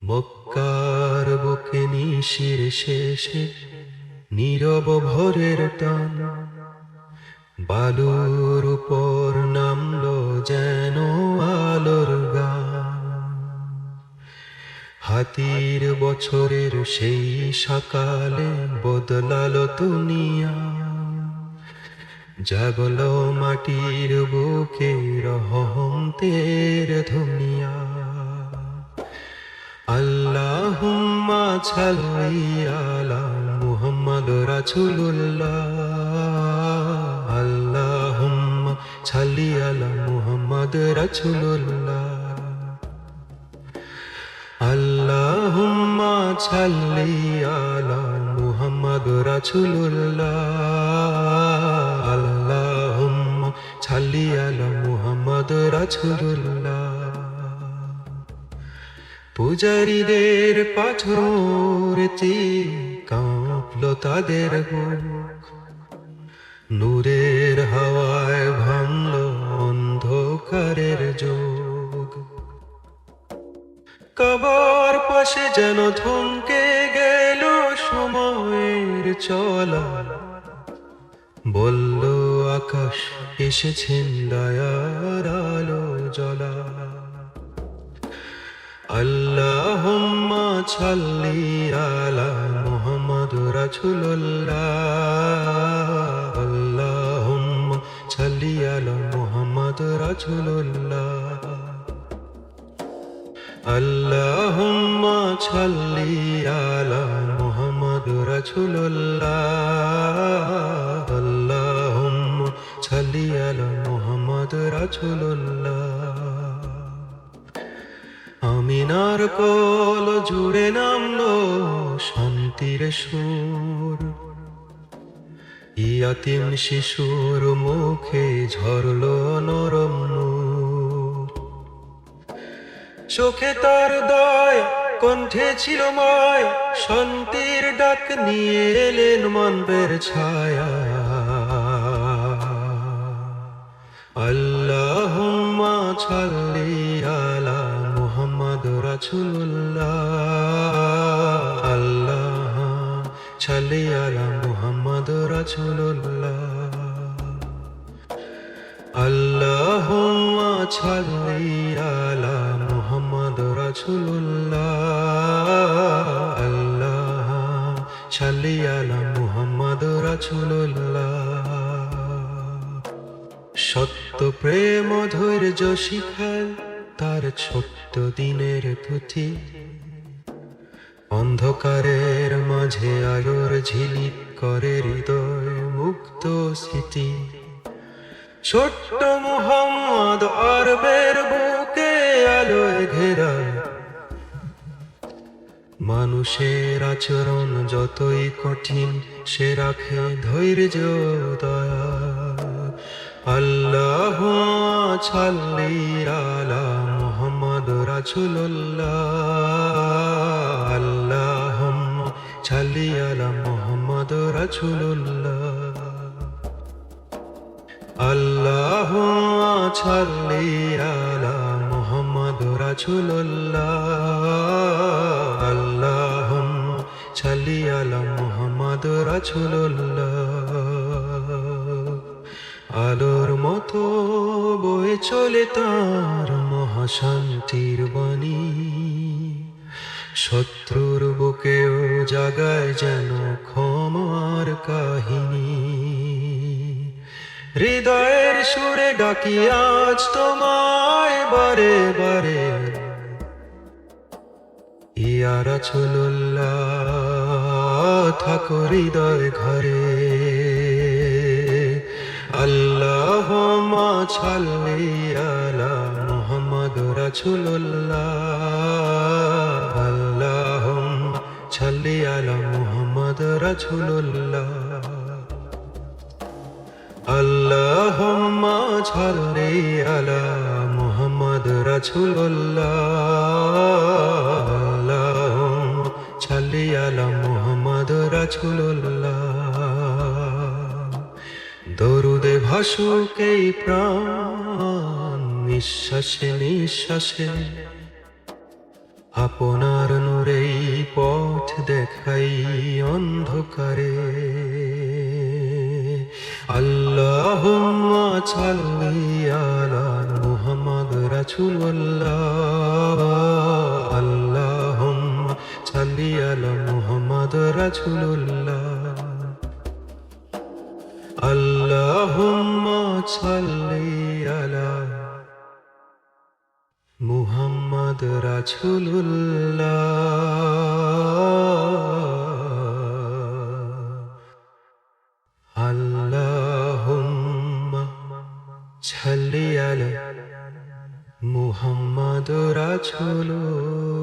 মক্কার বুকে নিশির শেষে নীরব ভোরের টান, বালুর উপর নামলো যেন আলোর গান। হাতির বছরের সেই সকালে বদলালো দুনিয়া, জাগলো মাটির বুকে রহমতের দুনিয়া। আল্লাহুম্মা সাল্লি আলা মুহাম্মদ রাসূলুল্লাহ, আল্লাহুম্মা সাল্লি আলা মুহাম্মদ রাসূলুল্লাহ, আল্লাহুম্মা সাল্লি আলা মুহাম্মদ রাসূলুল্লাহ, আল্লাহুম্মা সাল্লি আলা মুহাম্মদ রাসূলুল্লাহ। পূজারীদের পাথরেতে কাঁপলো তাদের বুক, নূরের হাওয়ায় ভাঙলো অন্ধকারের যোগ। কবর পাশে যেন থমকে গেল সময়ের চলা, বলল আকাশ এসেছেন দয়ার আলো জ্বলা। আল্লাহুম্মা সাল্লি আলা মুহাম্মদ রাসূলুল্লাহ, আল্লাহুম্মা সাল্লি আলা মুহাম্মদ রাসূলুল্লাহ, আল্লাহুম্মা সাল্লি আলা মুহাম্মদ রাসূলুল্লাহ, আল্লাহুম্মা সাল্লি আলা মুহাম্মদ রাসূলুল্লাহ। আমিনার কোল জুড়ে নামলো শান্তির সুর, ইয়াতিম শিশুর মুখে ঝরলো নরম নূর। চোখে তার দয়া, কণ্ঠে ছিল মায়া, শান্তির ডাক নিয়ে এলেন মানবের ছায়া। আল্লাহুম্মা সাল্লি আলা মুহাম্মদ রাসূলুল্লাহ, আল্লাহ সাল্লি আলা মুহাম্মদ রাসূলুল্লাহ, আল্লাহুম্মা সাল্লি আলা মুহাম্মদ রাসূলুল্লাহ, আল্লাহ সাল্লি আলা মুহাম্মদ রাসূলুল্লাহ। সত্য প্রেম ধৈর্য শিখায় তার ছোট্ট দিনের পুঁথি, অন্ধকারের মাঝে আলোর ঝিলিক করে হৃদয় মুক্ত স্মৃতি। ছোট্ট মুহাম্মদ আরবের বুকে আলোয় ঘেরা, মানুষের আচরণ যতই কঠিন সে রাখে ধৈর্য দয়া। আল্লাহুম্মা সাল্লি আলা মুহাম্মদ রাসূলুল্লাহ, আল্লাহুম্মা সাল্লি আলা মুহাম্মদ রাসূলুল্লাহ, আল্লাহুম্মা সাল্লি আলা মুহাম্মদ রাসূলুল্লাহ, আল্লাহুম্মা সাল্লি আলা মুহাম্মদ রাসূলুল্লাহ। আলোর মতো বয়ে চলে তার মহাশান্তির বাণী, শত্রুর বুকেও জাগায় যেন ক্ষমার কাহিনী। হৃদয়ের সুরে ডাকি আজ তোমায় বারে বারে, ইয়া রাসূলুল্লাহ থাকো হৃদয় ঘরে। আল্লাহুম্মা সাল্লি আলা মুহাম্মদ রাসূলুল্লাহ, আল্লাহুম্মা সাল্লি আলা মুহাম্মদ রাসূলুল্লাহ, আল্লাহুম্মা সাল্লি আলা মুহাম্মদ রাসূলুল্লাহ, আল্লাহুম্মা সাল্লি আলা মুহাম্মদ রাসূলুল্লাহ। দরুদে ভাসুক এই প্রাণ নিঃশ্বাসে নিঃশ্বাসে, আপনার নূরেই পথ দেখাই অন্ধকারে। আল্লাহুম্মা সাল্লি আলা মুহাম্মদ রাসূলুল্লাহ, আল্লাহুম্মা সাল্লি আলা মুহাম্মদ রাসূলুল্লাহ, আল্লাহুম্মা সাল্লি আলা মুহাম্মদ রাসূলুল্লাহ, আল্লাহুম্মা সাল্লি আলা মুহাম্মদ রাসূলুল্লাহ।